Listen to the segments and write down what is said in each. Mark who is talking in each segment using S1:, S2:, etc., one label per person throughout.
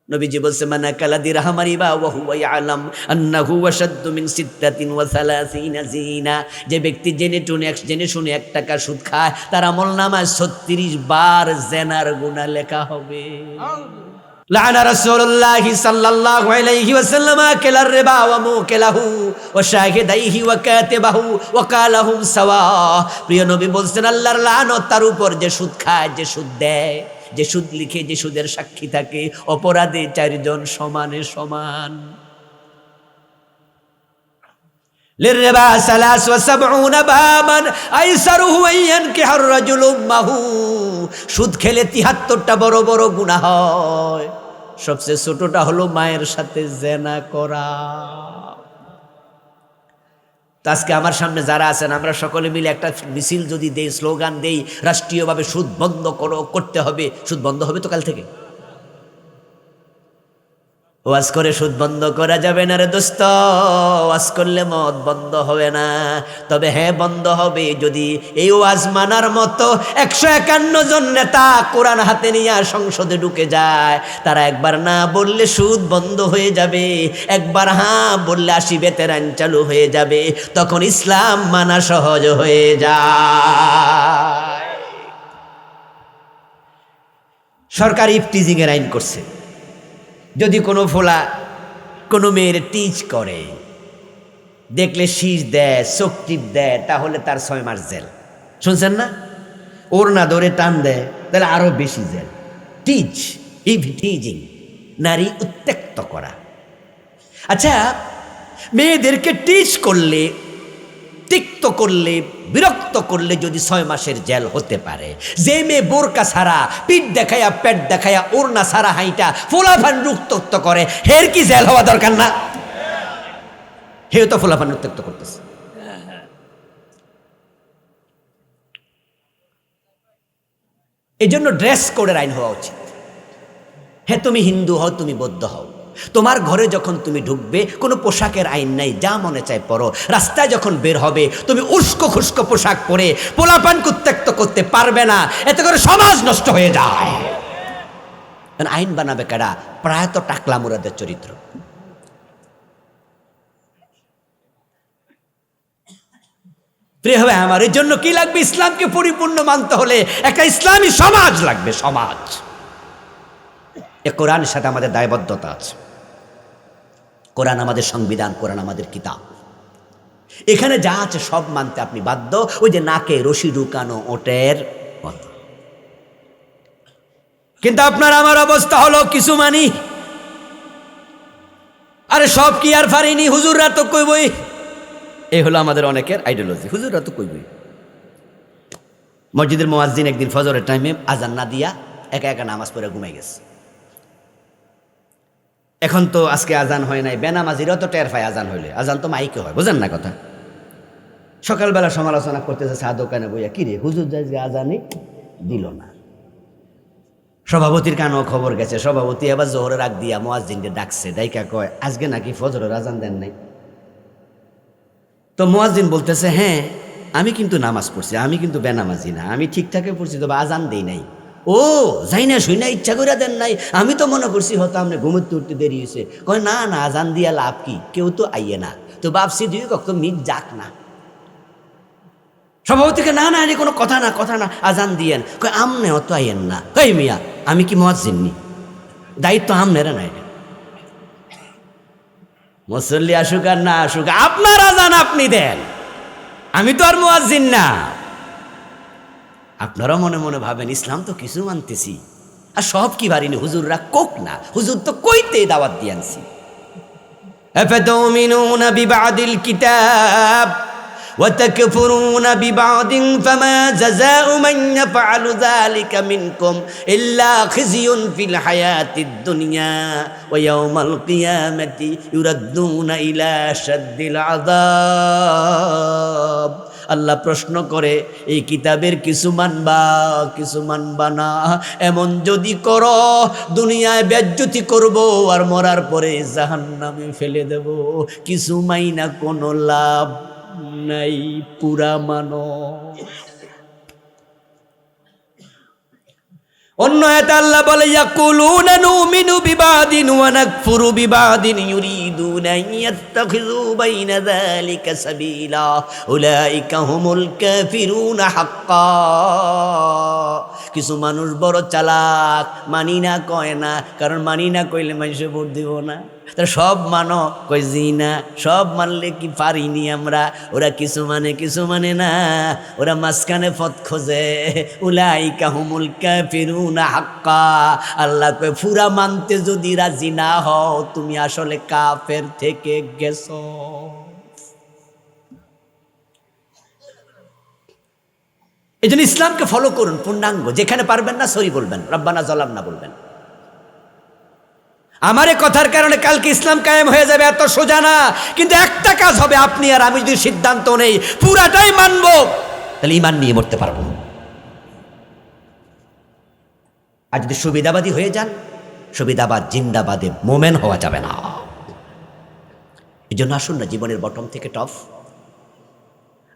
S1: নবীজি বলছে মান আকালা দিরহাম রিবা ওয়া হুয়া ইয়ালাম আন্নাহু আশাদ্দু মিন 36 জিনা। যে ব্যক্তি জেনে শুনে 1 টাকা সুদ খায় তার আমলনামায় 36 বার জেনার গুনাহ লেখা হবে। লাআনা রাসূলুল্লাহ সাল্লাল্লাহু আলাইহি ওয়াসাল্লাম আকালার রিবা ওয়া মুকিলাহু ওয়া শাহিদাইহি ওয়া কাতিবাহু ওয়া কালাহুম সাওয়া। প্রিয় নবী বলছেন আল্লাহর লানত তার উপর যে সুদ খায়, যে সুদ দেয়, যে সুদ লিখে, যে সুদের সাক্ষী থাকে, অপরাধে 4 জন সমানে সমান। লিররিবা 73 বাবান আইসারুহু আন ইয়ানকিহা আর-রাজুলু উম্মাহু। সুদ খেলে 73টা বড় বড় গুনাহ হয়, সবচেয়ে ছোটটা হলো মায়ের সাথে জিনা করা। আজকে আমার সামনে যারা আছেন আমরা সকলে মিলে একটা মিছিল যদি দেই, স্লোগান দেই রাষ্ট্রীয়ভাবে সুদ বন্ধ করতে হবে, সুদ বন্ধ হবে তো কাল থেকে? ওয়াজ করে সুদ বন্ধ করা যাবে না রে দোস্ত, ওয়াজ করলে মদ বন্ধ হবে না। তবে হ্যাঁ, বন্ধ হবে যদি এই ওয়াজ মানার মতো 151 জন নেতা কোরআন হাতে নিয়ে সংসদে ঢুকে যায়। তারা একবার না বললে সুদ বন্ধ হয়ে যাবে, একবার হ্যাঁ বললে 80 বেতের আইন চালু হয়ে যাবে, তখন ইসলাম মানা সহজ হয়ে যায়। সরকার ইফটিজিং এর আইন করছে, যদি কোনো ফোলা কোনো মেয়ের টিচ করে, দেখলে শীষ দেয়, চোখ টিপ দেয়, তাহলে তার 6 মাস জেল। শুনছেন না? ওর না ধরে টান দেয় তাহলে আরো বেশি জেল। টিজিং, নারী উত্ত্যক্ত করা। আচ্ছা, মেয়েদেরকে টিচ করলে, তিক্ত করলে, বিরক্ত করলে যদি 6 মাসের জেল হতে পারে, যে মেয়ে বোরকা ছাড়া, পিঠ দেখায়া, পেট দেখায়া, ওড়না ছাড়া হাইটা ফোলাফান উত্ত্যক্ত করে, হের কি জেল হওয়া দরকার না? হেও তো ফোলাফান উত্ত্যক্ত করতেছে। এই জন্য ড্রেস কোডের আইন হওয়া উচিত। হ্যাঁ, তুমি হিন্দু হও, তুমি বৌদ্ধ হও, তোমার ঘরে যখন তুমি ঢুকবে কোনো পোশাকের আইন নাই, যা মনে চায় পরো। রাস্তায় যখন বের হবে তুমি উস্কো খুস্কো পোশাক পরে পোলাপানকে উত্ত্যক্ত করতে পারবে না, এতে করে সমাজ নষ্ট হয়ে যায়। আইন বানাবে কারা? প্রায়ত টাকলা মুরাদের চরিত্র। প্রিয় হবে আমার, এর জন্য কি লাগবে? ইসলামকে পরিপূর্ণ মানতে হলে একটা ইসলামী সমাজ লাগবে, সমাজ। এ কোরআনের সাথে আমাদের দায়বদ্ধতা আছে। কোরআন আমাদের সংবিধান, কোরআন আমাদের কিতাব। এখানে যা আছে সব মানতে আপনি বাধ্য। ওই যে নাকে রশি ঢুকানো ওটের মতো। কিন্তু আপনার আমার অবস্থা হলো কিছু মানি, আরে সব কি আর পারিনি, হুজুররা তো কইবই। এই হলো আমাদের অনেকের আইডিওলজি, হুজুররা তো কইবই। মসজিদের মুয়াজ্জিন একদিন ফজরের টাইমে আজান না দিয়া একা একা নামাজ পড়ে ঘুমাই গেছে। এখন তো আজকে আজান হয় নাই, বেনামাজিরাও তো টের পায় আজান হইলে। আজান তো মাইকে হয়, বোঝেন না কথা? সকালবেলা সমালোচনা করতেছে চা দোকানে বইয়া, কিরে হুজুর যাই আজানই দিল না। সভাপতির কানেও খবর গেছে, সভাপতি আবার জোহরের আগ দিয়া মুয়াজ্জিনকে ডাকছে, ডাইকা কয় আজকে নাকি ফজরের আজান দেন নাই। তো মুয়াজ্জিন বলতেছে, হ্যাঁ আমি কিন্তু নামাজ পড়ছি, আমি কিন্তু বেনামাজি না, আমি ঠিকঠাকই পড়ছি, তবে আজান দেই নাই। ও যাই না, শুই না, ইচ্ছা করে দেন নাই, আমি তো মনে করছি হয়তো আপনি ঘুমোতে উঠতে দেরি হয়েছে। কয় না না, আজান দিয়া লাভ কি, কেউ তো আইয়ে না, তো ভাবছি দুই কত মিট যাক না। সভাপতিকে না না, কোনো কথা না, কথা না, আজান দিয়েন। কয় আমনে অত আইয়েন না। কই মিয়া, আমি কি মুয়াজ্জিন নি? দায়িত্ব আমনেরা নাই। মুসল্লি আসুক আর না আসুক, আপনার আজান আপনি দেন, আমি তো আর মুয়াজ্জিন না। আপনারা মনে মনে ভাবেন ইসলাম তো কিছু মানতেছি, আর সব কি পারিনি, হুজুররা কোক না, হুজুর তো কইতে দাওয়াত দিয়ে আনছি। আফাতুমিনুনা বিবাদিল কিতাব ওয়া তাকফুরুনা বিবাদিন ফামা জাযাউ মান ইয়াফআলু যালিকা মিনকুম ইল্লা খিজিয়ুন ফিল হায়াতিদ দুনিয়া ওয়া ইয়াউমাল কিয়ামাতি ইউরাদ্দুনা ইলা শাদ্দিল আযাব। আল্লাহ প্রশ্ন করে, এই কিতাবের কিছু মানবা, কিছু মানবা না? এমন যদি করো দুনিয়ায় বেজ্জতি করব, আর মরার পরে জাহান্নামে ফেলে দেব। কিছু মাইনা কোনো লাভ নাই, পুরা মানো। অন্য আয়াতে আল্লাহ বলে ইয়াকুলুনা নুমিনু বিবাদিন ওয়া নাকফুরু বিবাদিন ইউরিদুনা আন ইয়াত্তাখিযু বাইনা যালিকা সাবিলা উলাইকা হুমুল কাফিরুনা হাক্কা। কিছু মানুষ বড় চালাক, মানি না কয় না, কারণ মানি না কইলে মানুষে ভোট দিব না। তারা সব মানো, কই জি না, সব মানলে কি পারিনি আমরা। ওরা কিছু মানে না, ওরা মাঝখানে পথ খোঁজে। উলাইকা হুমুল কাফিরুনা হাক্কা। আল্লাহ কয় পুরা মানতে যদি রাজি না হও তুমি আসলে কাফের থেকে গেছো। এই জন্য ইসলামকে ফলো করুন পূর্ণাঙ্গ। যেখানে পারবেন না সরি বলবেন, রব্বানা জালামনা বলবেন। আমার এই কথার কারণে কালকে ইসলাম কায়েম হয়ে যাবে এত সোজা না, কিন্তু একটা কাজ হবে, আপনি আর আমি যদি সিদ্ধান্ত নেই পুরাটাই মানবো, তাহলে ঈমান নিয়ে মরতে পারবো। আর যদি সুবিধাবাদী হয়ে যান, সুবিধাবাদ জিন্দাবাদে মোমেন হওয়া যাবে না। এই জন্য আসুন না, জীবনের বটম থেকে টপ,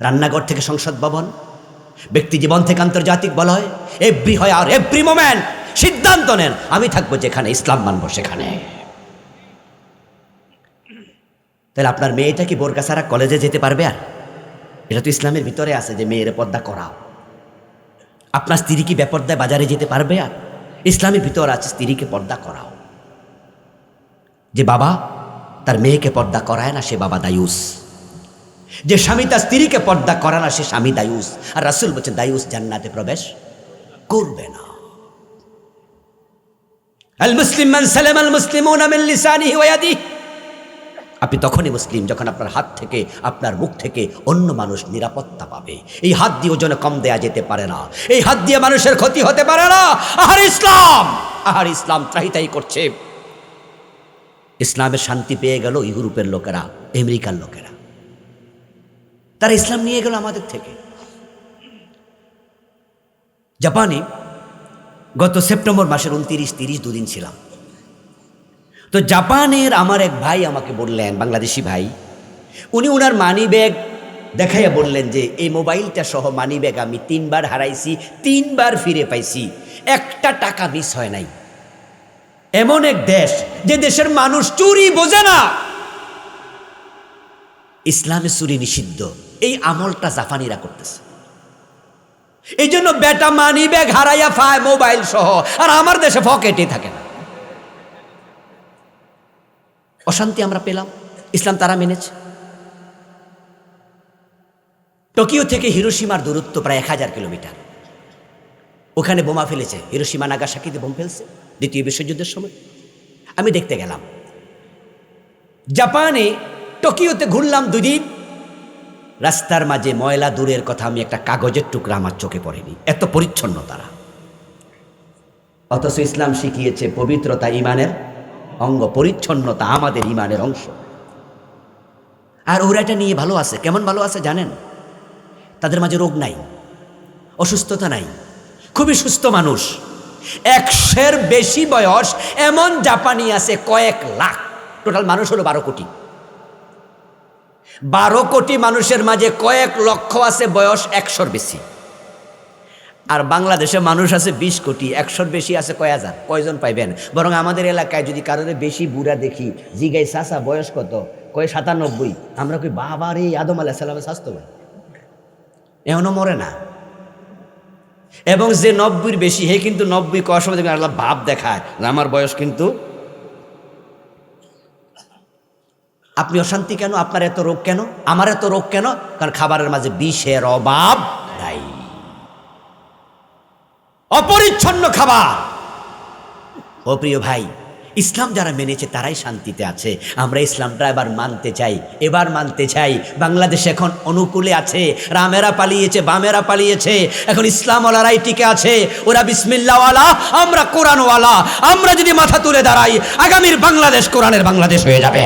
S1: রান্নাঘর থেকে সংসদ ভবন, ব্যক্তি জীবন থেকে আন্তর্জাতিক বলয়, এভরি হয় আর এভরি মোমেন্ট সিদ্ধান্ত নেন আমি থাকবো যেখানে, ইসলাম মানবো সেখানে। তাহলে আপনার মেয়েটা কি বোরকা ছাড়া কলেজে যেতে পারবে? আর এটা তো ইসলামের ভিতরে আছে যে মেয়ের পর্দা করাও। আপনার স্ত্রী কি বেপর্দায় বাজারে যেতে পারবে? আর ইসলামের ভিতর আছে স্ত্রীকে পর্দা করাও। যে বাবা তার মেয়েকে পর্দা করায় না সে বাবা দায়ুস, যে স্বামী তার স্ত্রীকে পর্দা করে না সে স্বামী দায়ুস। আর রাসূল বলছেন দায়ুস জান্নাতে প্রবেশ করবে না। আল মুসলিম মান সালাম আল মুসলিমুনা মিন লিসানিহি ওয়া ইয়াদিহি। আপনি তখনই মুসলিম যখন আপনার হাত থেকে, আপনার মুখ থেকে অন্য মানুষ নিরাপত্তা পাবে। এই হাত দিয়ে ওজনে কম দেয়া যেতে পারে না, এই হাত দিয়ে মানুষের ক্ষতি হতে পারে না। আহার ইসলাম ত্রাহিতাই করছে। ইসলামের শান্তি পেয়ে গেল ইউরোপের লোকেরা, আমেরিকার লোকেরা, তারা ইসলাম নিয়ে গেল আমাদের থেকে। জাপানে গত সেপ্টেম্বর মাসের 29-30 দুদিন ছিলাম। তো জাপানের আমার এক ভাই আমাকে বললেন, বাংলাদেশি ভাই, উনি ওনার মানি ব্যাগ দেখাইয়া বললেন যে এই মোবাইলটা সহ মানি ব্যাগ আমি 3 বার হারাইছি, 3 বার ফিরে পাইছি, একটা টাকা মিস হয় নাই। এমন এক দেশ যে দেশের মানুষ চুরি বোঝে না, ইসলামে চুরি নিষিদ্ধ, এই আমলটা জাপানিরা করতেছে। এই জন্য বেটা মানি ব্যাগ হারাইয়া পায় মোবাইল সহ, আর আমার দেশে পকেটে থাকে না। অশান্তি আমরা পেলাম, ইসলাম তারা মেনেছে। টোকিও থেকে হিরোশিমার দূরত্ব প্রায় 1000 কিলোমিটার। ওখানে বোমা ফেলেছে, হিরোশিমা নাগাসাকিতে বোম ফেলছে দ্বিতীয় বিশ্বযুদ্ধের সময়। আমি দেখতে গেলাম। জাপানে টোকিওতে ঘুরলাম 2 দিন। রাস্তার মাঝে ময়লা দূরের কথা, আমি একটা কাগজের টুকরা আমার চোখে পড়েনি, এত পরিচ্ছন্ন তারা। অথচ ইসলাম শিখিয়েছে পবিত্রতা ঈমানের অঙ্গ, পরিচ্ছন্নতা আমাদের ঈমানের অংশ। আর ওরা এটা নিয়ে ভালো আছে। কেমন ভালো আছে জানেন? তাদের মাঝে রোগ নাই, অসুস্থতা নাই, খুবই সুস্থ মানুষ। 100-এর বেশি বয়স এমন জাপানি আছে কয়েক লাখ। টোটাল মানুষ হলো 12 কোটি। 12 কোটি মানুষের মাঝে কয়েক লক্ষ আছে বয়স 100-এর বেশি। আর বাংলাদেশে মানুষ আছে 20 কোটি, 100-এর বেশি আছে কয় হাজার। কয়জন পাইবেন? বরং আমাদের এলাকায় যদি কারোর বেশি বুড়া দেখি, জিগাই চাচা বয়স কত, কয় 97। আমরা কই বাবা রে, আদম আলাইহিস সালামের স্বাস্থ্য ভাই, এখনো মরে না। এবং যে 90-এর বেশি, হে কিন্তু 90 কয় সময় দেখবেন আল্লাহ ভাব দেখায় আমার বয়স কিন্তু। আপনি অশান্তি কেন? আপনার এত রোগ কেন? আমার এত রোগ কেন? কারণ খাবারের মাঝে বিষের অভাব নাই, অপরিচ্ছন্ন খাবার। ও প্রিয় ভাই, ইসলাম যারা মেনেছে তারাই শান্তিতে আছে। আমরা ইসলামটা এবার মানতে চাই। বাংলাদেশ এখন অনুকূলে আছে। রামেরা পালিয়েছে, বামেরা পালিয়েছে, এখন ইসলামওয়ালারাই টিকে আছে। ওরা বিসমিল্লাহওয়ালা, আমরা কোরআনওয়ালা। আমরা যদি মাথা তুলে দাঁড়াই, আগামীর বাংলাদেশ কোরআনের বাংলাদেশ হয়ে যাবে।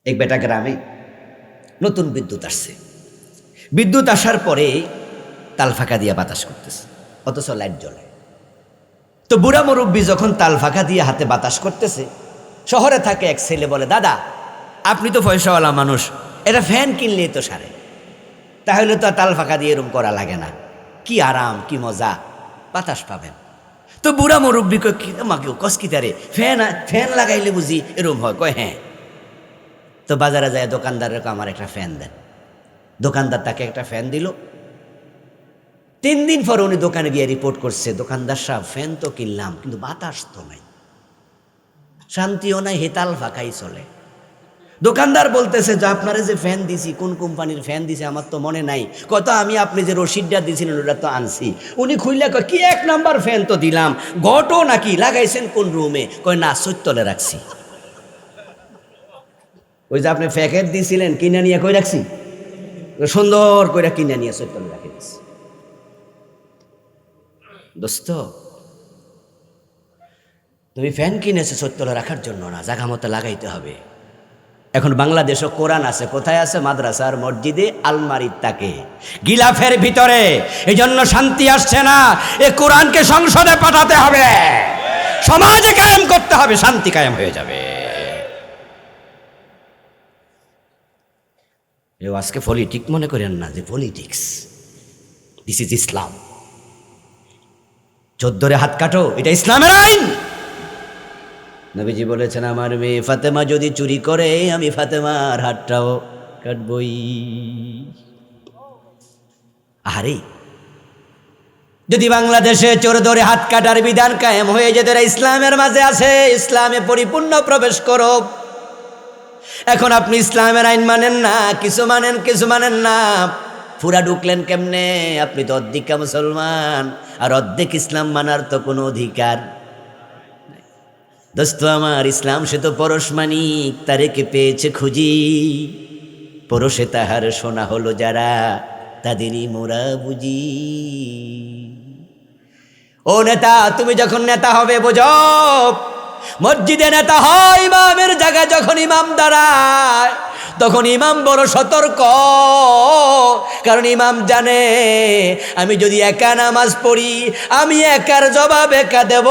S1: এক বেটা গ্রামে নতুন বিদ্যুৎ আসছে। বিদ্যুৎ আসার পরে তাল ফাঁকা দিয়ে বাতাস করতেছে, অথচ লাইট জ্বলে। তো বুড়া মুরব্বী যখন তাল ফাঁকা দিয়ে হাতে বাতাস করতেছে, শহরে থাকে এক ছেলে বলে, দাদা আপনি তো পয়সাওয়ালা মানুষ, এটা ফ্যান কিনলেই তো সারে, তাহলে তো তাল ফাঁকা দিয়ে এরম করা লাগে না, কি আরাম কি মজা। বাতাস পাবেন। তো বুড়া মুরব্বী কয় কি মাকে কসকিতারে ফ্যান ফ্যান লাগাইলে বুঝি এরম হয়? কয় হ্যাঁ। তো বাজারে যায় দোকানদারের আমার একটা ফ্যান দেন। দোকানদার তাকে একটা ফ্যান দিল। 3 দিন পর উনি দোকানে গিয়ে রিপোর্ট করছে, দোকানদার সাহেব ফ্যান তো কিনলাম কিন্তু বাতাস তো নাই, শান্তিও নাই, হেতাল ফাঁকাই চলে। দোকানদার বলতেছে যে আপনারা যে ফ্যান দিছি, কোন কোম্পানির ফ্যান দিছে আমার তো মনে নাই। কত আমি আপনি যে রশিদটা দিয়েছিলেন ওটা তো আনছি। উনি খুললে কয় কি 1 নাম্বার ফ্যান তো দিলাম, ঘটো নাকি, লাগাইছেন কোন রুমে? কয় না, চৈতলে রাখছি। ওই যে আপনি প্যাকেট দিয়েছিলেন কিনে নিয়ে কই রাখছি, সুন্দর করে কিনে নিয়ে চৈতলে রাখে দিচ্ছি। দোস্ত, তুমি ফ্যান কিনেছো চৈতলে রাখার জন্য না, জায়গা মতো লাগাইতে হবে। এখন বাংলাদেশও কোরআন আছে, কোথায় আছে? মাদ্রাসার মসজিদে আলমারির তাকে, গিলাফের ভিতরে। এই জন্য শান্তি আসছে না। এ কোরআনকে সংসদে পাঠাতে হবে, সমাজে কায়েম করতে হবে, শান্তি কায়েম হয়ে যাবে। এও আজকে পলিটিক মনে করেন না যে পলিটিক্স, দিস ইজ ইসলাম। 14 হাত কাটো, এটা ইসলামের আইন। নবীজি বলেছেন আমার মেয়ে ফাতেমা যদি চুরি করে আমি ফাতেমার হাতটাও কাটবই। আরে যদি বাংলাদেশে চোর ধরে হাত কাটার বিধান কায়েম হয়ে যেত, ইসলামের মাঝে আছে, ইসলামে পরিপূর্ণ প্রবেশ করো। এখন আপনি ইসলামের আইন মানেন না, কিছু মানেন কিছু মানেন না। পুরা ঢুকলেন কেমনে? আপনি তো অর্ধেক মুসলমান, আর অর্ধেক ইসলাম মানার তো কোনো অধিকার। দোস্ত আমার, ইসলাম সে তো পরশমানিক, তারেকে পেয়েছে খুঁজি, পরশে তাহার সোনা হলো যারা, তাদেরই মোরা বুঝি। ও নেতা, তুমি যখন নেতা হবে বোঝো, মসজিদে নেতা হয় ইমামের জায়গায় যখন ইমাম দাঁড়ায়, তখন ইমাম বড় সতর্ক। কারণ ইমাম জানে আমি যদি একা নামাজ পড়ি, আমি একার জবাব একা দেব।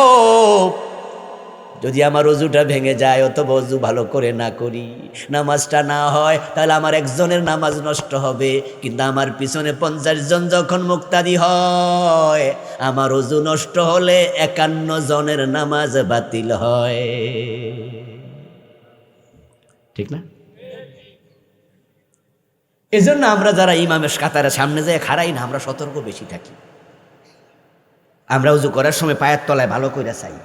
S1: যদি আমার ওযুটা ভেঙে যায় অথবা ওযু ভালো করে না করি, নামাজটা না হয়, তাহলে আমার একজনের নামাজ নষ্ট হবে। কিন্তু আমার পিছনে 50 জন যখন মুক্তাদি হয়, আমার ওযু নষ্ট হলে 51 জনের নামাজ বাতিল হয়। ঠিক না? এজন্য আমরা যারা ইমামের কাতারের সামনে যায় খাড়াই না, আমরা সতর্ক বেশি থাকি। আমরা ওযু করার সময় পায়ের তলায় ভালো করে চাই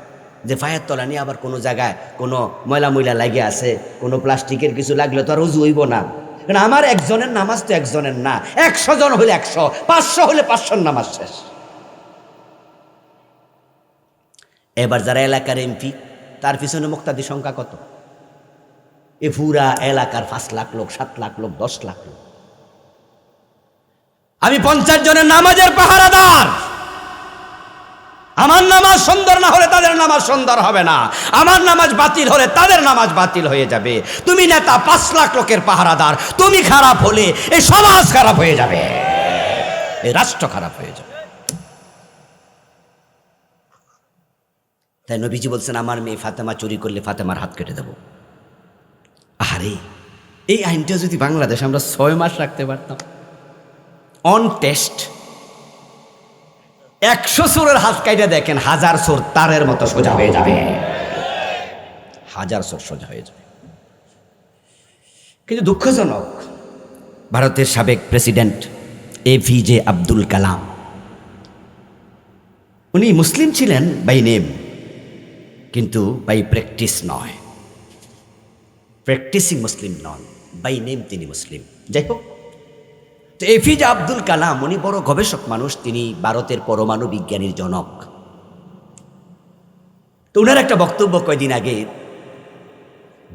S1: যে পায়ের তলা নিয়ে আবার কোনো জায়গায় কোনো ময়লা লাগে আছে, কোনো প্লাস্টিকের কিছু লাগলে তো আর ওযু হইব না। কারণ আমার একজনের নামাজ তো একজনের না, 100 জন হলে 100, 500 হলে 500 নামাজ শেষ। এবার যারা এলাকার এমপি, তার পিছনে মুক্তাদি সংখ্যা কত? এ পুরা এলাকার 5 লাখ লোক, 7 লাখ লোক, 10 লাখ লোক। আমি 50 জনের নামাজের পাহারাদার। আমার নামাজ সুন্দর না হলে তাদের নামাজ সুন্দর হবে না, আমার নামাজ বাতিল হলে তাদের নামাজ বাতিল হয়ে যাবে। তুমি নেতা, 5 লাখ লোকের পাহারাদার, তুমি খারাপ হলে এই সমাজ খারাপ হয়ে যাবে, এই রাষ্ট্র খারাপ হয়ে যাবে। তাই নবীজি বলছেন আমার মেয়ে ফাতেমা চুরি করলে ফাতেমার হাত কেটে দেব। আরে এই আইনটা যদি বাংলাদেশে আমরা 6 মাস রাখতে পারতাম, অন টেস্ট, 100 চোরের হাত কাইটা দেখেন, 1000 চোর তারের মতো সোজা হয়ে যাবে, 1000 চোর সোজা হয়ে যাবে। কিন্তু দুঃখজনক, ভারতের সাবেক প্রেসিডেন্ট APJ আব্দুল কালাম, উনি মুসলিম ছিলেন বাই নেম, কিন্তু বাই প্র্যাকটিস নয়, প্র্যাকটিসিং মুসলিম নন, বাই নেম তিনি মুসলিম। যাই হোক, তো APJ আব্দুল কালাম উনি বড় গবেষক মানুষ, তিনি ভারতের পরমাণু বিজ্ঞানীর জনক। তো ওনার একটা বক্তব্য কয়েকদিন আগে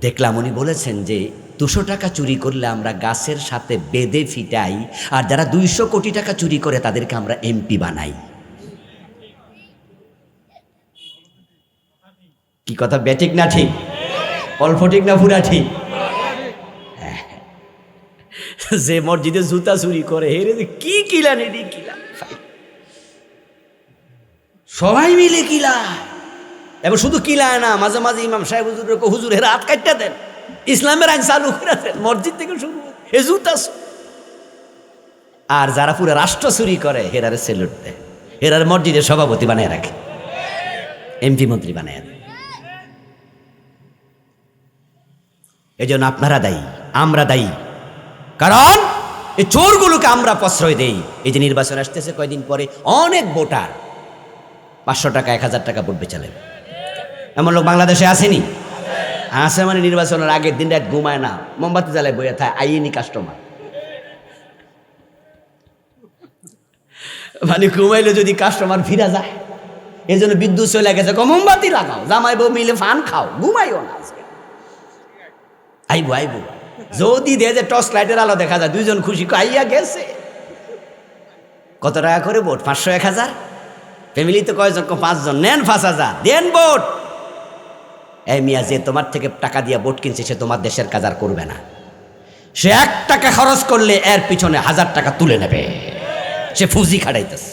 S1: দেখলাম, উনি বলেছেন যে 200 টাকা চুরি করলে আমরা গাছের সাথে বেঁধে ফিটাই, আর যারা 200 কোটি টাকা চুরি করে তাদেরকে আমরা MP বানাই। কি কথা, ব্যাঠিক না ঠিক? অল্প ঠিক না পুরা ঠিক? যে মসজিদে জুতা চুরি করে, হেরে কি কিলান, এটি কিলা সবাই মিলে কিলায়। এবার শুধু কিলায় না, মাঝে মাঝে ইমাম সাহেব হুজুর হেরা হাত কাটতে দেন, ইসলামের আইন চালু করে দেন, মসজিদ থেকে শুরু এ জুতা। আর যারা পুরো রাষ্ট্র চুরি করে হেরারে সেলুট দেয়। এরার মসজিদের সভাপতি বানায় রাখে, এমপি মন্ত্রী বানায়। এই জন্য আপনারা দায়ী, আমরা দায়ী, কারণ এই চোরগুলোকে আমরা প্রশ্রয় দেই। এই যে নির্বাচন আসতেছে কয়দিন পরে, অনেক ভোটার 500 টাকা 1000 টাকা ভোট বেচালেন। এমন লোক বাংলাদেশে আসেনি? আছে। মানে নির্বাচনের আগের দিন রাত ঘুমায় না, মোমবাতি জ্বালায় বইয়া থাকে, আইনি কাস্টমার। মানে ঘুমাইলে যদি কাস্টমার ফিরা যায়, এই জন্য বিদ্যুৎ চলে গেছে, মোমবাতি লাগাও, জামাই বউ মিলে ফান খাও, ঘুমাইও না। আইবো আইবো, যদি দে যে টর্চ লাইটের আলো দেখা যায়, দুইজন খুশি, আইয়া গেছে। কত টাকা করে ভোট? 500 1000? ফ্যামিলিতে কয়জন? 5 জন, নেন 5000, দেন ভোট। এই মিয়া, যে তোমার থেকে টাকা দিয়ে ভোট কিনছে সে তোমার দেশের কাজ আর করবে না। সে 1 টাকা খরচ করলে এর পিছনে 1000 টাকা তুলে নেবে, সে ফুজি খাটাইতেছে।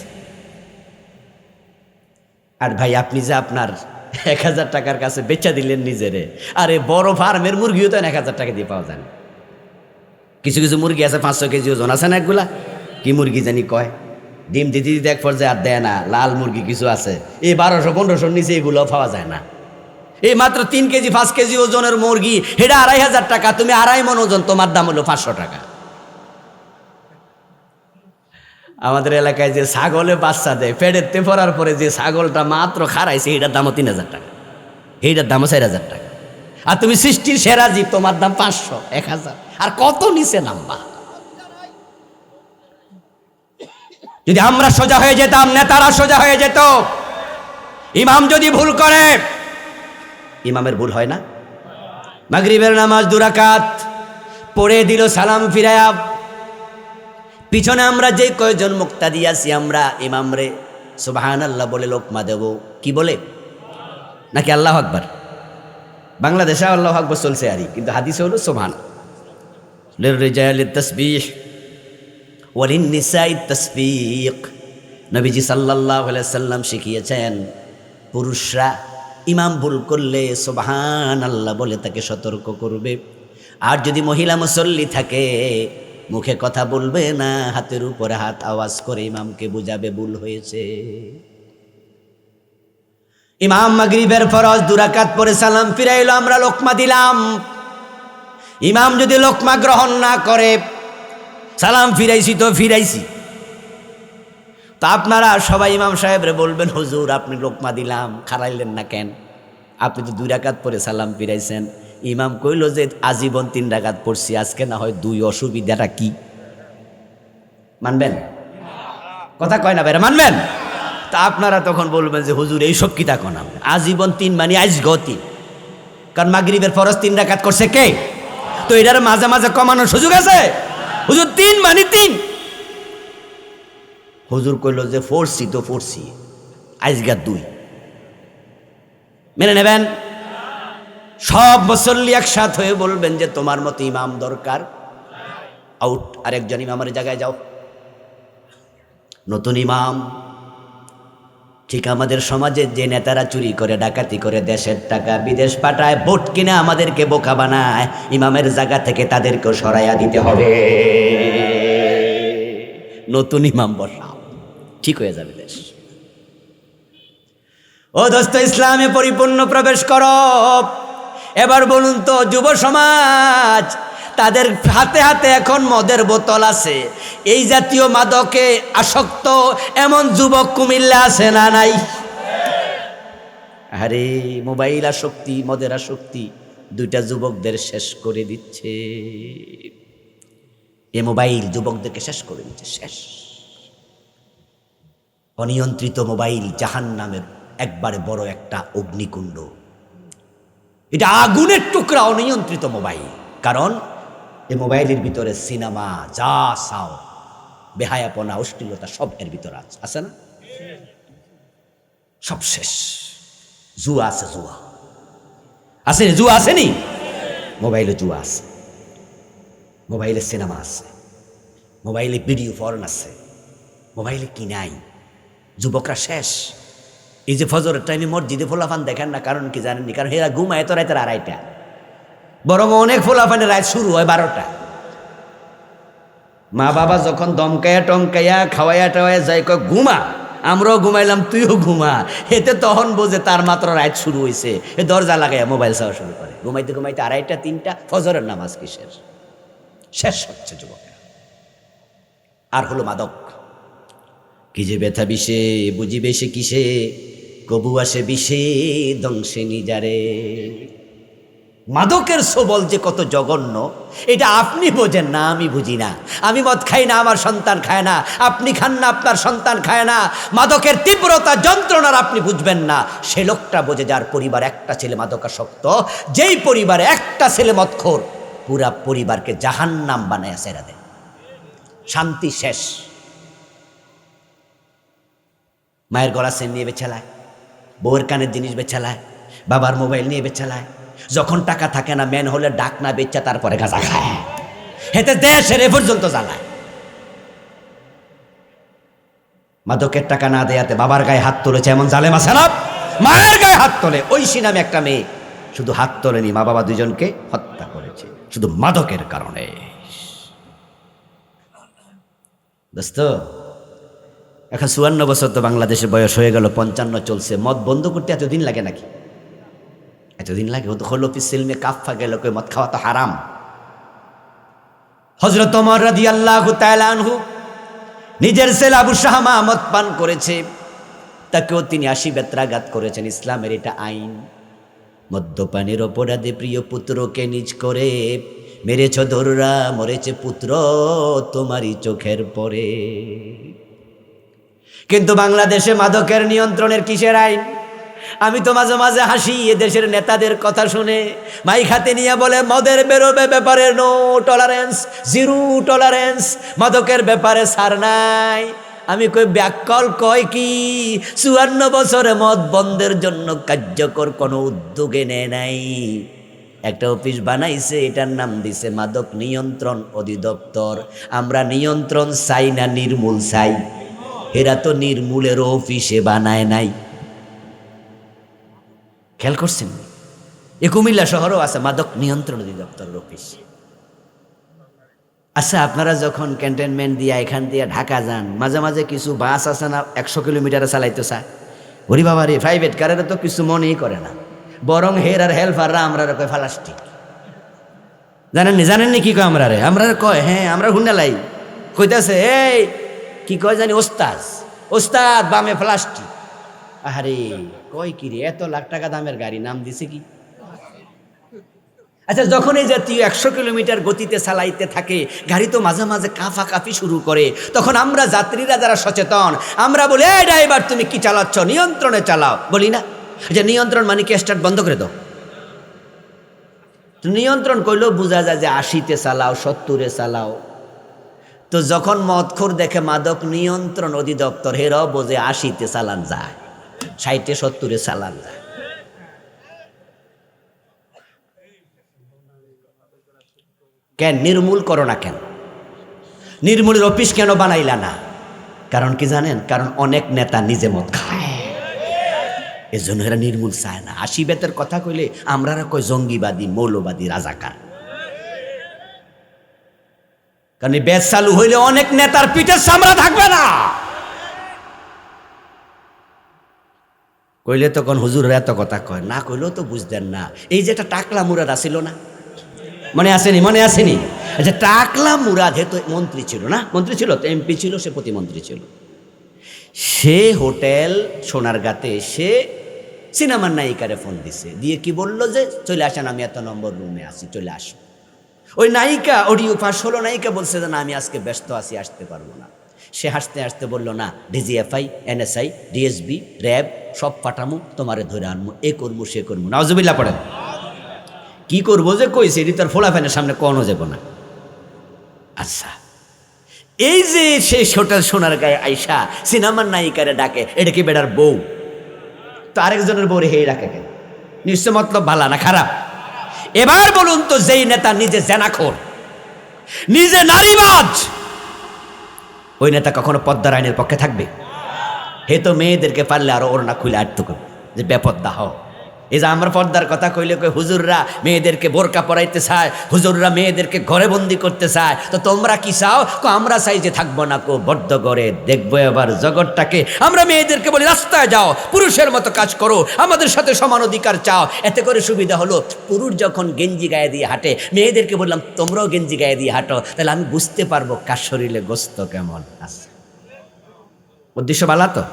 S1: আর ভাই, আপনি যে আপনার 1000 টাকার কাছে বেচা দিলেন নিজেরে, আরে বড় ফার্মের মুরগিও তো 1000 টাকা দিয়ে পাওয়া যায় না। কিছু কিছু মুরগি আছে 500 কেজি ওজন, আছে না? একগুলা কি মুরগি জানি কয়, ডিম দিতে দিতে এক পর্যায়ে আর দেয় না। লাল মুরগি কিছু আছে, এই 1200-1500 নিচে এগুলো পাওয়া যায় না। এই মাত্র 3 কেজি 5 কেজি ওজনের মুরগি, এটা 2500 টাকা। তুমি 2.5 মণ ওজন, তোমার দাম হলো 500 টাকা। আমাদের এলাকায় যে ছাগলে বাচ্চা দেয়, পেটেতে পড়ার পরে যে ছাগলটা মাত্র খারাইছে, এটার দামও 3000 টাকা, এইটার দামও 4000 টাকা। আর তুমি সৃষ্টির সেরা জীব, তোমার দাম 500 1000, আর কত নিচে নামবা? যদি আমরা সোজা হয়ে যেতাম, নেতারা সোজা হয়ে যেত। ইমাম যদি ভুল করে, ইমামের ভুল হয় না? মাগরিবের নামাজ 2 রাকাত পড়ে দিল, সালাম ফিরায়া, পিছনে আমরা যে কয়জন মুক্তাদি আছি, আমরা ইমামরে সুবহানাল্লাহ বলে লোকমা দেব। কি বলে? নাকি আল্লাহু আকবার? বাংলাদেশে আল্লাহু আকবার চলছে আরই, কিন্তু হাদিসে হলো সুবহান। লিররিজালিত তাসবিহ ওয়া লিন-নিসাইত তাসবিক। নবীজি সাল্লাল্লাহু আলাইহি সাল্লাম শিখিয়েছেন, পুরুষরা ইমাম ভুল করলে সুবহানাল্লাহ বলে তাকে সতর্ক করবে। আর যদি মহিলা মুসল্লি থাকে, মুখে কথা বলবে না, হাতের উপরে হাত আওয়াজ করে ইমামকে বুঝাবে ভুল হয়েছে। ইমাম মাগরিবের ফরজ 2 রাকাত পরে সালাম ফিরাইলো, আমরা লোকমা দিলাম। ইমাম যদি লোকমা গ্রহণ না করে, সালাম ফিরাইছি তো ফিরাইছি, তা আপনারা সবাই ইমাম সাহেবরে বলবেন, হুজুর আপনি লোকমা দিলাম, খারাইলেন না কেন? আপনি তো 2 রাকাত পরে সালাম ফিরাইছেন। ইমাম কইল যে আজীবন 3 রাকাত পড়ছি, আজকে না হয় 2, অসুবিধাটা কি? মানবেন? কথা কয় না ভাইরা, মানবেন? তা আপনারা তখন বলবেন যে হুজুর এইসব কি তা কোন, আজীবন 3 মানে আজ গতি, কারণ মাগরিবের ফরজ 3 রাকাত করছে কে? তো এটার মাঝে মাঝে কমানোর সুযোগ আছে? হুজুর 3 মানে 3। হুজুর কইল যে ফোরছি তো ফোরছি, আজগার 2। মেনে নেবেন? সব মুসল্লি একসাথ হয়ে বলবেন যে তোমার মতো ইমাম দরকার, আউট, আরেকজন ইমামের জায়গায় যাও, নতুন ইমাম। ঠিক আমাদের সমাজে যে নেতারা চুরি করে, ডাকাতি করে, দেশের টাকা বিদেশ পাঠায়, ভোট কিনে আমাদেরকে বোকা বানায়, ইমামের জায়গা থেকে তাদেরকেও সরাইয়া দিতে হবে। নতুন ইমাম বসাও, ঠিক হয়ে যাবে দেশ। ও দোস্ত, ইসলামে পরিপূর্ণ প্রবেশ করো। এবার বলুন তো, যুব সমাজ, তাদের হাতে হাতে এখন মদের বোতল আছে, এই জাতীয় মাদকে আসক্ত এমন যুবক কুমিল্লা আছে না নাই? আরে মোবাইল আসক্তি, মদের আসক্তি 2টা যুবকদের শেষ করে দিচ্ছে। এ মোবাইল যুবকদেরকে শেষ করে দিচ্ছে, শেষ। অনিয়ন্ত্রিত মোবাইল জাহান্নামের একবারে বড় একটা অগ্নিকুণ্ড। এটা আগুনের টুকরা, অনিয়ন্ত্রিত মোবাইল। কারণ এই মোবাইলের ভিতরে সিনেমা, যা চাও, বেহায়াপনা, অশ্লীলতা সব এর ভিতরে আছে না? সব শেষ। জুয়া আছে, জুয়া আছে, জুয়া আসেনি? মোবাইলে জুয়া আছে, মোবাইলে সিনেমা আছে, মোবাইলে ভিডিও ফর্ন আছে, মোবাইলে কি নাই? যুবকরা শেষ। এই যে ফজরের টাইমে মসজিদে ফোলাফান দেখেন না, কারণ কি জানেননি? কারণ এরা ঘুমায় তো রাতের 2:30, বরং অনেক ফোলাফানের রাত শুরু হয় 12টা। মা বাবা যখন দমকাইয়া টমকাইয়া খাওয়াইয়া টাওয়াইয়া যায়, ঘুমা, আমরাও ঘুমাইলাম, তুইও ঘুমা। এতে তখন বোঝে তার মাত্র রাত শুরু হয়েছে, এ দরজা লাগাইয়া মোবাইল চাওয়া শুরু করে। ঘুমাইতে ঘুমাইতে 2:30 3টা, ফজরের নামাজ কিসের শেষ হচ্ছে যুবক। আর হলো মাদক। কি যে ব্যথা বিষে, বুঝিবে সে কিসে, কবু আসে বিষে ধ্বংসে নিজারে। মাদকের সবল যে কত জঘন্য, এটা আপনি বোঝেন না, আমি বুঝি না। আমি মদ খাই না, আমার সন্তান খায় না, আপনি খান না, আপনার সন্তান খায় না। মাদকের তীব্রতা, যন্ত্রণার আপনি বুঝবেন না। সে লোকটা বোঝে যার পরিবার একটা ছেলে মাদকাসক্ত। যেই পরিবারে একটা ছেলে মদখোর, পুরা পরিবারকে জাহান্নাম বানায় ছেড়ে দেয়, শান্তি শেষ। মায়ের গলা চেন নিয়ে বেচালায়, বউয়ের কানের জিনিস বেচালায়, বাবার মোবাইল নিয়ে বেচালায়। যখন টাকা থাকে না, ম্যান হলে ডাক না বেচা তারপরে গাঁজা খায়। হেতে দেশের এ পর্যন্ত জ্বালায়। মাদকের টাকা না দেয়াতে বাবার গায়ে হাত তুলেছে, এমন জালেম আছে না? মায়ের গায়ে হাত তোলে। ঐশী নামে একটা মেয়ে শুধু হাত তোলেনি, মা বাবা দুজনকে হত্যা করেছে শুধু মাদকের কারণে। দোস্ত, এখন 54 বছর তো বাংলাদেশের বয়স হয়ে গেল, 55 চলছে। মদ বন্ধ করতে এতদিন লাগে নাকি? এতদিন লাগে? ও তো হলো ফিসিলমে কাফা গেল, কই মদ খাওয়া তো হারাম। হযরত ওমর রাদিয়াল্লাহু তাআলা আনহু নিজের ছেলে আবু শাহমা মদ পান করেছে, তাকেও তিনি 80 বেত্রাঘাত করেছেন। ইসলামের এটা আইন। মদ্যপানের অপরাধে প্রিয় পুত্রকে নিজ করে মেরেছ ধররা, মরেছে পুত্র তোমারই চোখের পরে। কিন্তু বাংলাদেশে মাদকের নিয়ন্ত্রণের কিসের আইন? আমি তো মাঝে মাঝে হাসি এদেশের নেতাদের কথা শুনে। মাইক হাতে নিয়ে বলে মদের বেরোবে ব্যাপারে নো টলারেন্স, জিরো টলারেন্স, মাদকের ব্যাপারে ছাড় নাই। আমি কই ব্যাকল কয় কি? 54 বছরে মদ বন্ধের জন্য কার্যকর কোনো উদ্যোগে নেয় নাই। একটা অফিস বানাইছে, এটার নাম দিছে মাদক নিয়ন্ত্রণ অধিদপ্তর। আমরা নিয়ন্ত্রণ চাই না, নির্মূল চাই। এরা তো নির্মূলের অফিসে বানায় নাই। খেয়াল করছেন? এ কুমিল্লা শহরও আছে মাদক নিয়ন্ত্রণ অধিদপ্তরের অফিস। আচ্ছা, আপনারা যখন ক্যান্টনমেন্ট দিয়া এখান দিয়ে ঢাকা যান, মাঝে মাঝে কিছু বাস আছে না 100 কিলোমিটারে চালাইতে চায়। ওরে বাবা রে, প্রাইভেট কারের তো কিছু মনেই করে না, বরং হের আর হেল্পাররা আমরা কয় ফালাস্টিক। জানেননি কি কয় আমরা রে? আমরা কয় হ্যাঁ, আমরা হুন্ডালাই কইতাছে, এই কি কয় জানি, ওস্তাদ ওস্তাদ বামে প্লাস্টিক। আরে কয় কি রে, এত লাখ টাকা দামের গাড়ি নাম দিছে কি? আচ্ছা, যখন এই জাতীয় 100 কিলোমিটার গতিতে চালাইতে থাকে, গাড়ি তো মাঝে মাঝে কাঁপি শুরু করে। তখন আমরা যাত্রীরা যারা সচেতন, আমরা বলি, এই ড্রাইভার তুমি কি চালাচ্ছ, নিয়ন্ত্রণে চালাও, বলি না? যে নিয়ন্ত্রণ মানে কি স্টার্ট বন্ধ করে দাও। নিয়ন্ত্রণ করলেও বোঝা যায় যে 80-তে চালাও, 70-এ চালাও। তো যখন মদখোর দেখে মাদক নিয়ন্ত্রণ অধিদপ্তর, হেরাও বোঝে 80-তে চালান যায়, 60-এ 70-এ চালান যায়। কেন নির্মূল করো না? কেন নির্মূলের অফিস কেন বানাইলা না? কারণ কি জানেন? কারণ অনেক নেতা নিজে মদ খায়, এজন্য এরা নির্মূল চায় না। 80 বেতের কথা কইলে আমরা কই জঙ্গিবাদী, মৌলবাদী, রাজাকার। কারণ এই বেত চালু হইলে অনেক নেতার পিঠের চামড়া থাকবে না। কইলে তখন হুজুর এত কথা কয় না, কইলেও তো বুঝতেন না। এই যে একটা টাকলা মুরাদ আসিল না, মনে আসেনি? আচ্ছা, টাকলা মুরাদ তো মন্ত্রী ছিল না? মন্ত্রী ছিল তো, এমপি ছিল, সে প্রতিমন্ত্রী ছিল। সে হোটেল সোনারগাঁতে সে সিনেমার নায়িকারে ফোন দিছে, দিয়ে কি বললো যে চলে আসেন, আমি এত নম্বর রুমে আছি, চলে আসো। ওই নায়িকা অডিও পাস হলো, নায়িকা বলছে যে না, আমি আজকে ব্যস্ত আছি, আসতে পারবো না। সে হাসতে হাসতে বলল, না, ডিজিএফআই, এনএসআই, ডিএসবি, র্যাব সব পাঠামু, তোমারে ধরে আনমু, এ করবো সে করবো। নাউজুবিল্লাহ পড়েন। কি করবো যে কইছে, এটি তার ফোলা ফ্যানের সামনে কোনো যাব না। আচ্ছা, এই যে সে হোটেল সোনারগাঁয়ে আইসা সিনেমার নায়িকারে ডাকে, এটা কি বেটার বউ? তো আরেকজনের বউ হে ডাকে কেন? নিশ্চয় মতলব ভালো না খারাপ? এবার বলুন তো, যেই নেতা নিজে জেনাখোর, নিজে নারীবাজ, ওই নেতা কখনো পদ্মার আইনের পক্ষে থাকবে? হে তো মেয়েদেরকে পারলে আরো ওড়না খুলে আটতে করবে যে বেপদ্দা হও, এই যে আমরা পর্দার কথা কইলে কই হুজুররা মেয়েদেরকে বোরকা পরাইতে চায়, হুজুররা মেয়েদেরকে ঘরে বন্দি করতে চায়, তো তোমরা কি চাও? আমরা চাই যে থাকবো না কো বদ্ধ ঘরে, দেখবো এবার জগৎটাকে। আমরা মেয়েদেরকে বলি রাস্তায় যাও, পুরুষের মতো কাজ করো, আমাদের সাথে সমান অধিকার চাও। এতে করে সুবিধা হলো, পুরুষ যখন গেঞ্জি গায়ে দিয়ে হাঁটে, মেয়েদেরকে বললাম তোমরাও গেঞ্জি গায়ে দিয়ে হাঁটো, তাহলে আমি বুঝতে পারবো কার শরীরে গোস্ত কেমন আছে। উদ্দেশ্য ভালো তো?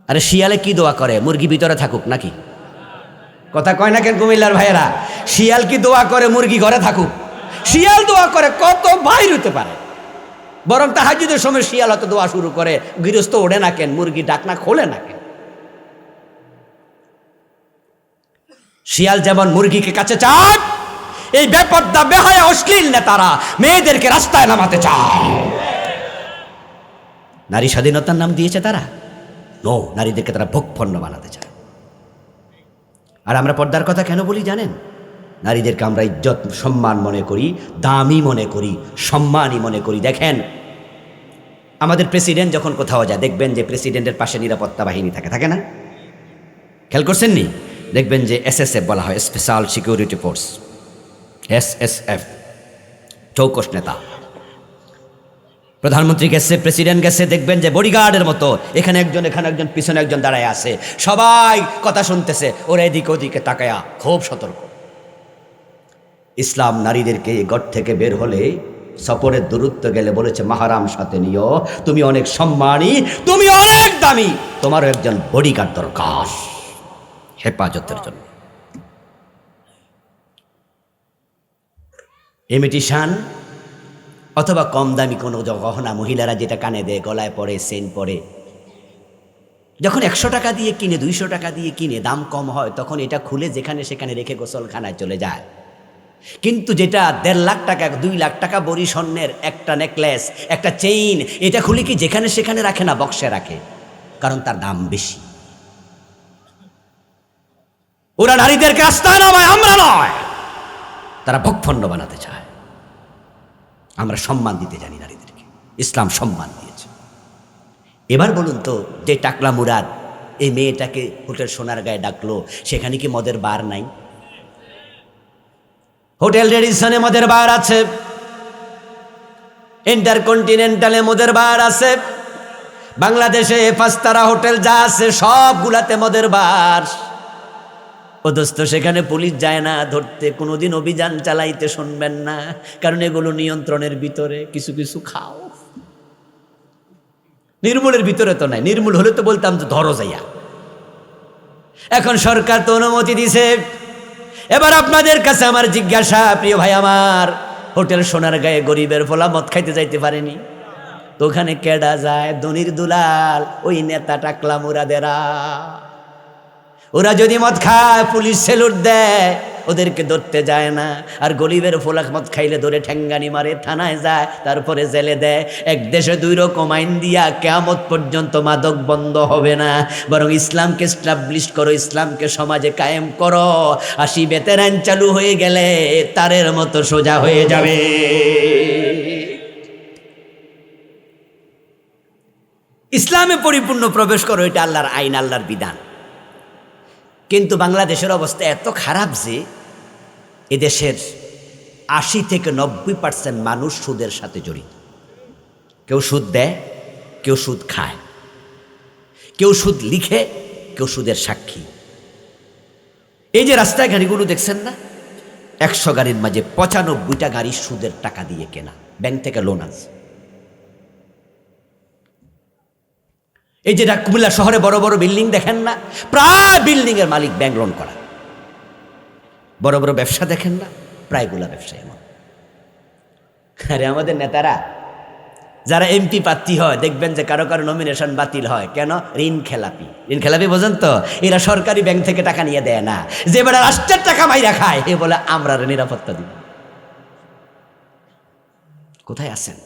S1: আরে শিয়ালে কি দোয়া করে? মুরগি ভিতরে থাকুক নাকি? কথা কয় না কেন কুমিল্লার ভাইয়েরা? শিয়াল কি দোয়া করে মুরগি ঘরে থাকুক? শিয়াল দোয়া করে কত বাইর হতে পারে। বরং তাহাজ্জুদের সময় শিয়াল হয়তো দোয়া শুরু করে, গৃহস্থ ওড়ে না কেন, মুরগি ডাকনা খোলে না কেন? শিয়াল যেমন মুরগিকে কাছে চায়, এই বেপর্দা বেহায়া অশ্লীল নেতারা মেয়েদেরকে রাস্তায় নামাতে চায়। নারী স্বাধীনতার নাম দিয়েছে তারা? নো, নারীদেরকে তারা ভোগপণ্য বানাতে চায়। আর আমরা পর্দার কথা কেন বলি জানেন? নারীদেরকে আমরা ইজ্জত সম্মান মনে করি, দামি মনে করি, সম্মানই মনে করি। দেখেন, আমাদের প্রেসিডেন্ট যখন কোথাও যায়, দেখবেন যে প্রেসিডেন্টের পাশে নিরাপত্তা বাহিনী থাকে, থাকে না? খেয়াল করছেন নি? দেখবেন যে এসএসএফ বলা হয়, স্পেশাল সিকিউরিটি ফোর্স, এসএসএফ, চৌকস নেতা। প্রধানমন্ত্রী গেছে, প্রেসিডেন্ট গেছে, দেখবেন যে বডিগার্ডের মতো এখানে একজন, এখানে একজন, পিছনে একজন দাঁড়ায় আছে, সবাই কথা শুনতেছে, ওরা এদিকে ওদিকে তাকায়া খুব সতর্ক। ইসলাম নারীদেরকে ঘর থেকে বের হলে সফরের দূরত্ব গেলে বলেছে মাহারাম সাথে নিও, তুমি অনেক সম্মানী, তুমি অনেক দামি, তোমারও একজন বডিগার্ড দরকার হেফাজতের জন্য। ইমিটেশন অথবা কম দামি কোনো গহনা মহিলারা যেটা কানে দেয়, গলায় পরে, সেন পরে, যখন 100 টাকা দিয়ে কিনে, 200 টাকা দিয়ে কিনে, দাম কম হয়, তখন এটা খুলে যেখানে সেখানে রেখে গোসলখানায় চলে যায়। কিন্তু যেটা 1.5 লাখ টাকা, 2 লাখ টাকা বড়ি স্বর্ণের একটা নেকলেস, একটা চেইন, এটা খুলে কি যেখানে সেখানে রাখে না, বক্সে রাখে, কারণ তার দাম বেশি। ওরা নারীদেরকে রাস্তায় নামায়, আমরা নয়। তারা ভোগপণ্য বানাতে চায়। আমরা সম্মান দিতে জানি নারীদেরকে, ইসলাম সম্মান দিয়েছে। এবার বলুন তো, যে টাকলা মুরাদ এই মেয়েটাকে হোটেল সোনারগাঁয়ে ডাকলো, সেখানে কি মদের বার নাই? হোটেল রেডিসনে মদের বার আছে, ইন্টারকন্টিনেন্টালে মদের বার আছে, বাংলাদেশে 5 তারা হোটেল যা আছে সবগুলাতে মদের বার। ও দোস্ত, সেখানে পুলিশ যায় না ধরতে, কোনোদিন অভিযান চালাইতে শুনবেন না, কারণ এগুলো নিয়ন্ত্রণের ভিতরে। কিছু কিছু খাও, নির্মূলের ভিতরে তো নাই। নির্মূল হলে তো বলতাম যে ধরো যাইয়া। এখন সরকার তো অনুমতি দিছে। এবার আপনাদের কাছে আমার জিজ্ঞাসা, প্রিয় ভাই আমার, হোটেল সোনারগাঁয়ে গরিবের ফলা মদ খাইতে যাইতে পারেনি তো ওখানে কেডা যায়? ধনির দুলাল, ওই নেতা টাকলা মুরাদেরা। ওরা যদি মদ খায়, পুলিশ সেলুট দেয়, ওদেরকে ধরতে যায় না। আর গরিবের ফোলাক মদ খাইলে ধরে ঠ্যাঙ্গানি মারে, থানায় যায়, তারপরে জেলে দেয়। এক দেশে 2 রকম আইন দিয়া কিয়ামত পর্যন্ত মাদক বন্ধ হবে না। বরং ইসলামকে এস্টাবলিশ করো, ইসলামকে সমাজে কায়েম করো। 80 বেতের আইন চালু হয়ে গেলে তারের মতো সোজা হয়ে যাবে। ইসলামে পরিপূর্ণ প্রবেশ করো, এটা আল্লাহর আইন, আল্লাহর বিধান। কিন্তু বাংলাদেশের অবস্থা এত খারাপ যে এদেশের 80 থেকে 90% মানুষ সুদের সাথে জড়িত। কেউ সুদ দেয়, কেউ সুদ খায়, কেউ সুদ লিখে, কেউ সুদের সাক্ষী। এই যে রাস্তায় গাড়িগুলো দেখছেন না, 100 গাড়ির মাঝে 95টা গাড়ি সুদের টাকা দিয়ে কেনা, ব্যাংক থেকে লোন আছে। এই যে কুমিল্লা শহরে বড় বড় বিল্ডিং দেখেন না, প্রায় বিল্ডিং এর মালিক ব্যাংক লোন করা। বড় বড় ব্যবসা দেখেন না, প্রায়গুলা ব্যবসা এমন। আরে আমাদের নেতারা যারা এমপি প্রার্থী হয়, দেখবেন যে কারো কারো নমিনেশন বাতিল হয় কেন? ঋণ খেলাপি। ঋণ খেলাপি বোঝেন তো? এরা সরকারি ব্যাংক থেকে টাকা নিয়ে দেয় না, যে বেটা রাষ্ট্রের টাকা মাইরা খায়, এ বলে আমরা নিরাপত্তা দিব। কোথায় আছেন?